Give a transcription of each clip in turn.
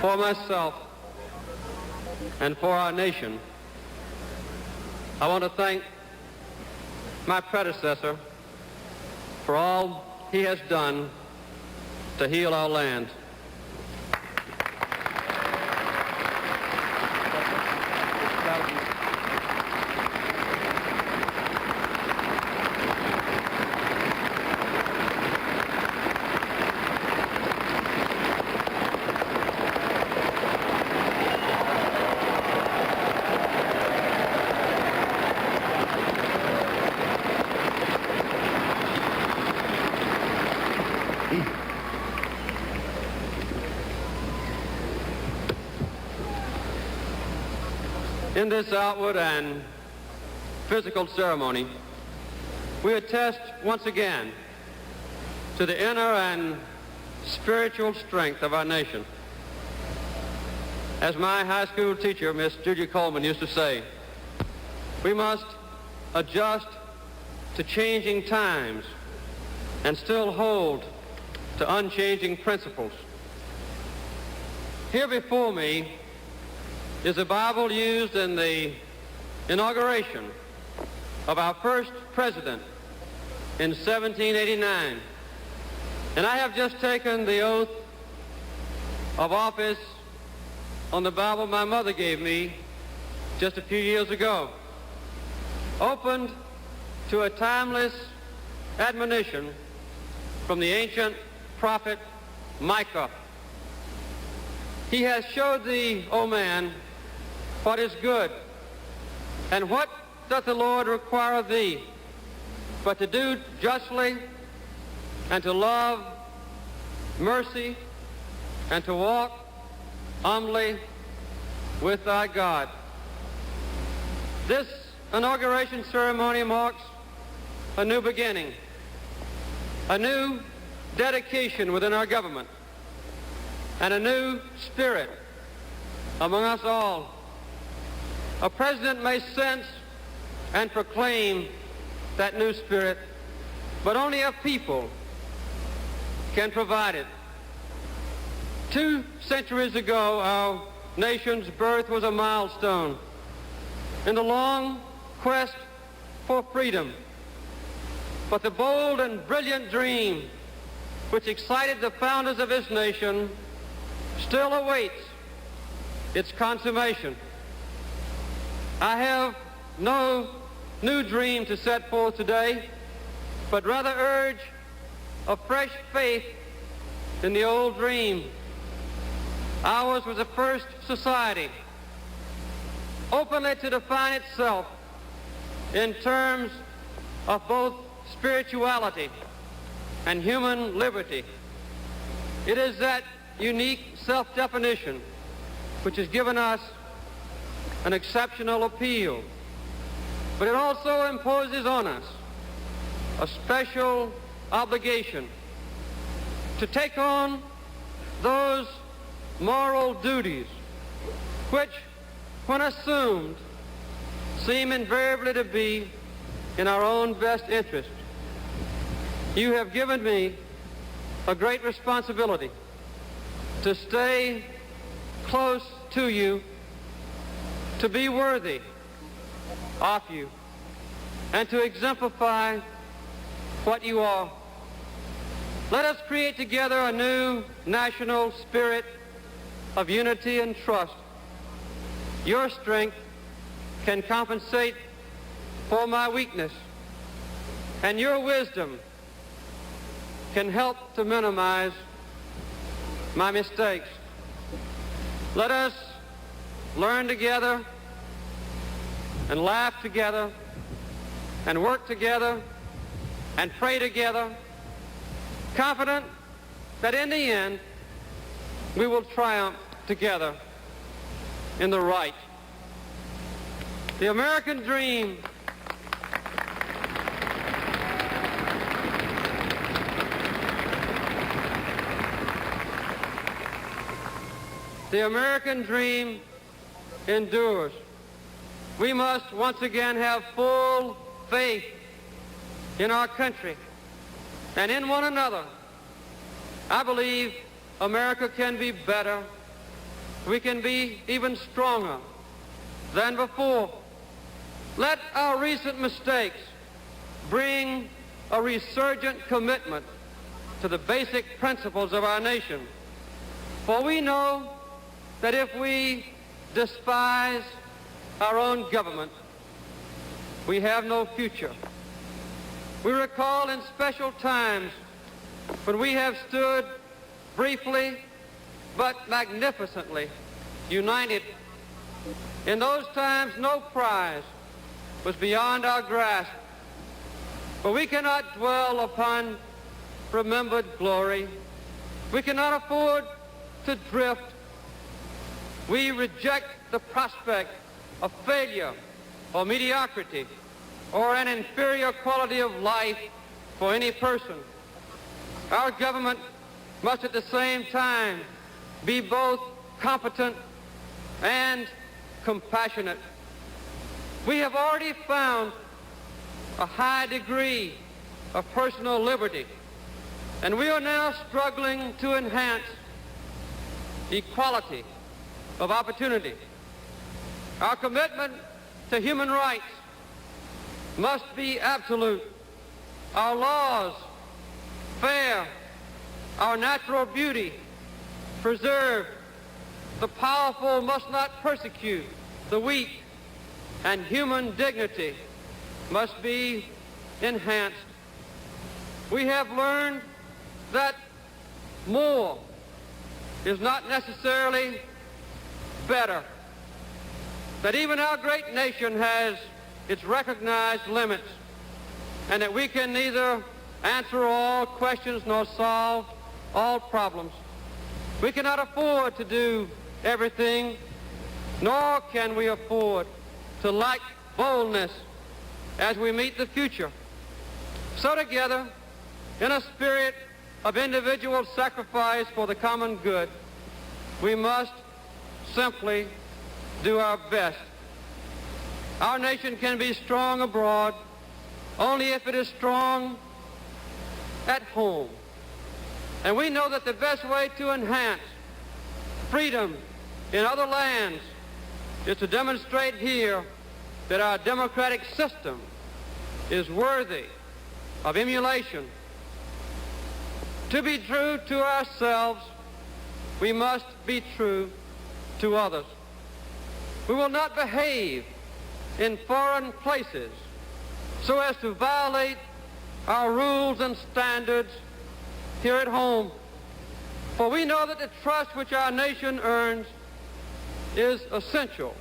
for myself and for our nation, I want to thank my predecessor for all he has done to heal our land. In this outward and physical ceremony, we attest once again to the inner and spiritual strength of our nation. As my high school teacher, Miss Julia Coleman, used to say, we must adjust to changing times and still hold to unchanging principles. Here before me is a Bible used in the inauguration of our first president in 1789. And I have just taken the oath of office on the Bible my mother gave me just a few years ago, opened to a timeless admonition from the ancient prophet Micah. He has showed thee, O man, what is good, and what doth the Lord require of thee, but to do justly, and to love mercy, and to walk humbly with thy God. This inauguration ceremony marks a new beginning, a new dedication within our government, and a new spirit among us all. A president may sense and proclaim that new spirit, but only a people can provide it. 2 centuries ago, our nation's birth was a milestone in the long quest for freedom. But the bold and brilliant dream which excited the founders of this nation still awaits its consummation. I have no new dream to set forth today, but rather urge a fresh faith in the old dream. Ours was the first society openly to define itself in terms of both spirituality and human liberty. It is that unique self-definition which has given us an exceptional appeal, but it also imposes on us a special obligation to take on those moral duties which, when assumed, seem invariably to be in our own best interest. You have given me a great responsibility to stay close to you, to be worthy of you, and to exemplify what you are. Let us create together a new national spirit of unity and trust. Your strength can compensate for my weakness, and your wisdom can help to minimize my mistakes. Let us learn together and laugh together and work together and pray together, confident that in the end we will triumph together in the right. The American dream endures. We must once again have full faith in our country and in one another. I believe America can be better we can be even stronger than before. Let our recent mistakes bring a resurgent commitment to the basic principles of our nation. For we know that if we despise our own government, we have no future. We recall in special times when we have stood briefly but magnificently united. In those times, no prize was beyond our grasp, but we cannot dwell upon remembered glory. We cannot afford to drift. We reject the prospect of failure or mediocrity or an inferior quality of life for any person. Our government must at the same time be both competent and compassionate. We have already found a high degree of personal liberty, and we are now struggling to enhance equality of opportunity. Our commitment to human rights must be absolute. Our laws fair, our natural beauty preserved. The powerful must not persecute the weak, and human dignity must be enhanced. We have learned that more is not necessarily better, that even our great nation has its recognized limits, and that we can neither answer all questions nor solve all problems. We cannot afford to do everything, nor can we afford to lack boldness as we meet the future. So together, in a spirit of individual sacrifice for the common good, we must simply do our best. Our nation can be strong abroad only if it is strong at home. And we know that the best way to enhance freedom in other lands is to demonstrate here that our democratic system is worthy of emulation. To be true to ourselves, we must be true to others. We will not behave in foreign places so as to violate our rules and standards here at home. For we know that the trust which our nation earns is essential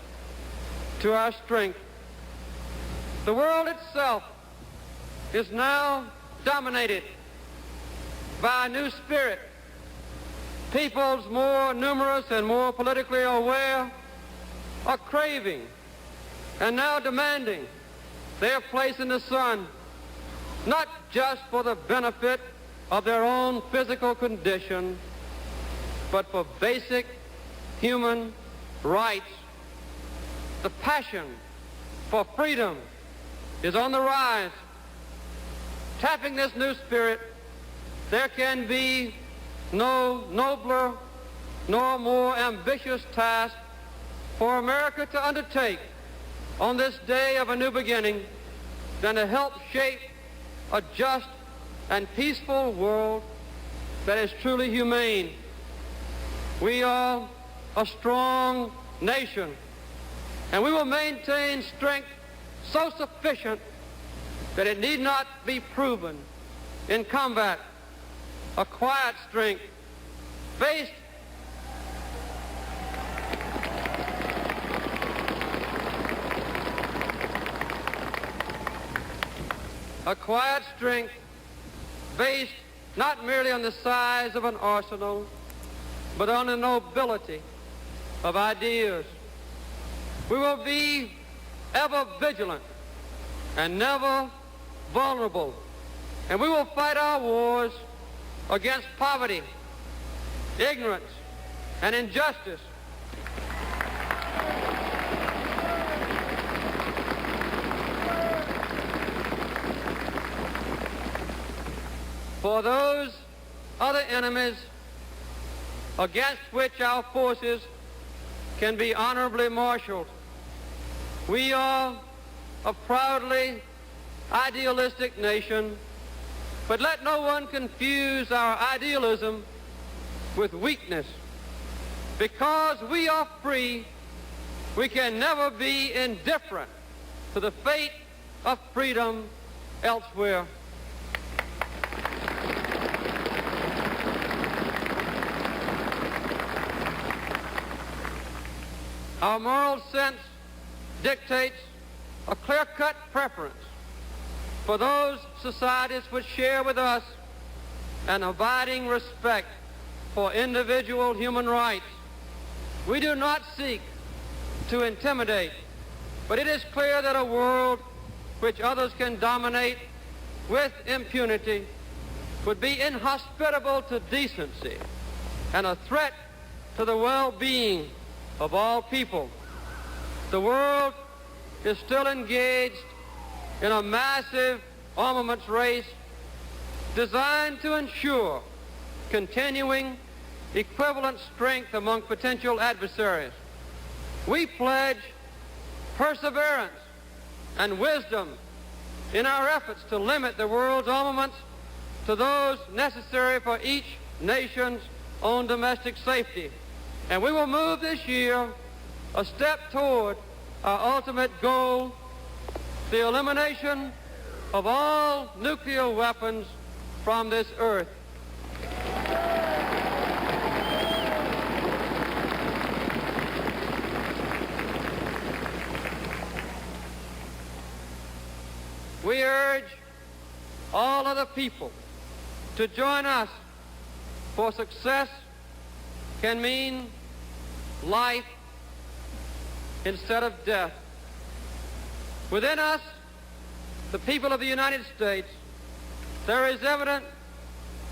to our strength. The world itself is now dominated by a new spirit. Peoples more numerous and more politically aware are craving and now demanding their place in the sun, not just for the benefit of their own physical condition, but for basic human rights. The passion for freedom is on the rise. Tapping this new spirit, there can be no nobler nor more ambitious task for America to undertake on this day of a new beginning than to help shape a just and peaceful world that is truly humane. We are a strong nation, and we will maintain strength so sufficient that it need not be proven in combat. A quiet strength based not merely on the size of an arsenal, but on the nobility of ideas. We will be ever vigilant and never vulnerable, and we will fight our wars against poverty, ignorance, and injustice. For those other enemies against which our forces can be honorably marshaled. We are a proudly idealistic nation, but let no one confuse our idealism with weakness. Because we are free, we can never be indifferent to the fate of freedom elsewhere. Our moral sense dictates a clear-cut preference for those societies which share with us an abiding respect for individual human rights. We do not seek to intimidate, but it is clear that a world which others can dominate with impunity would be inhospitable to decency and a threat to the well-being of all people. The world is still engaged in a massive armaments race designed to ensure continuing equivalent strength among potential adversaries. We pledge perseverance and wisdom in our efforts to limit the world's armaments to those necessary for each nation's own domestic safety. And we will move this year a step toward our ultimate goal, the elimination of all nuclear weapons from this earth. We urge all other people to join us, for success can mean life instead of death. Within us, the people of the United States, there is evident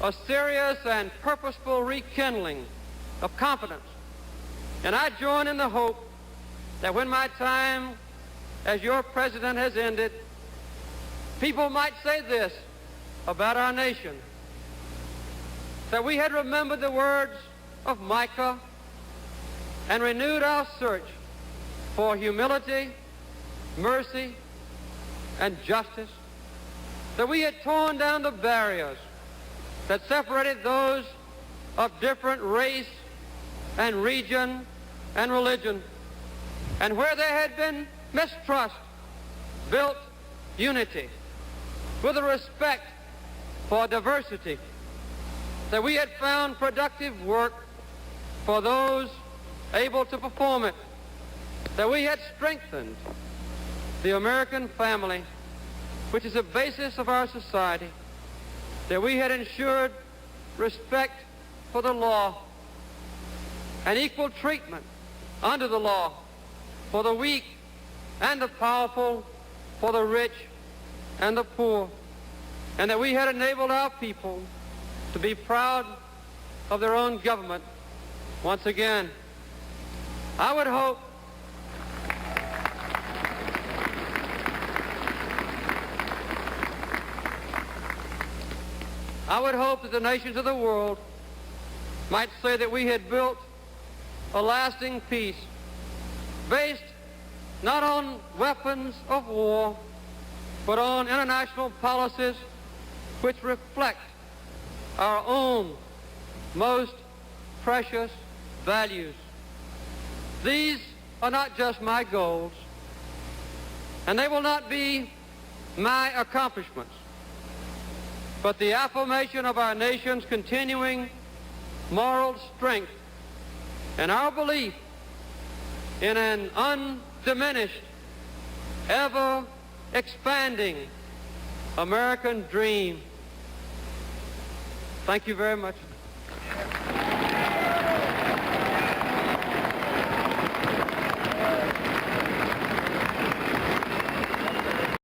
a serious and purposeful rekindling of confidence. And I join in the hope that when my time as your president has ended, people might say this about our nation, that we had remembered the words of Micah and renewed our search for humility, mercy, and justice, that we had torn down the barriers that separated those of different race and region and religion, and where there had been mistrust, built unity with a respect for diversity, that we had found productive work for those able to perform it, that we had strengthened the American family, which is the basis of our society, that we had ensured respect for the law and equal treatment under the law for the weak and the powerful, for the rich and the poor, and that we had enabled our people to be proud of their own government once again. I would hope that the nations of the world might say that we had built a lasting peace based not on weapons of war, but on international policies which reflect our own most precious values. These are not just my goals, and they will not be my accomplishments, but the affirmation of our nation's continuing moral strength and our belief in an undiminished, ever-expanding American dream. Thank you very much.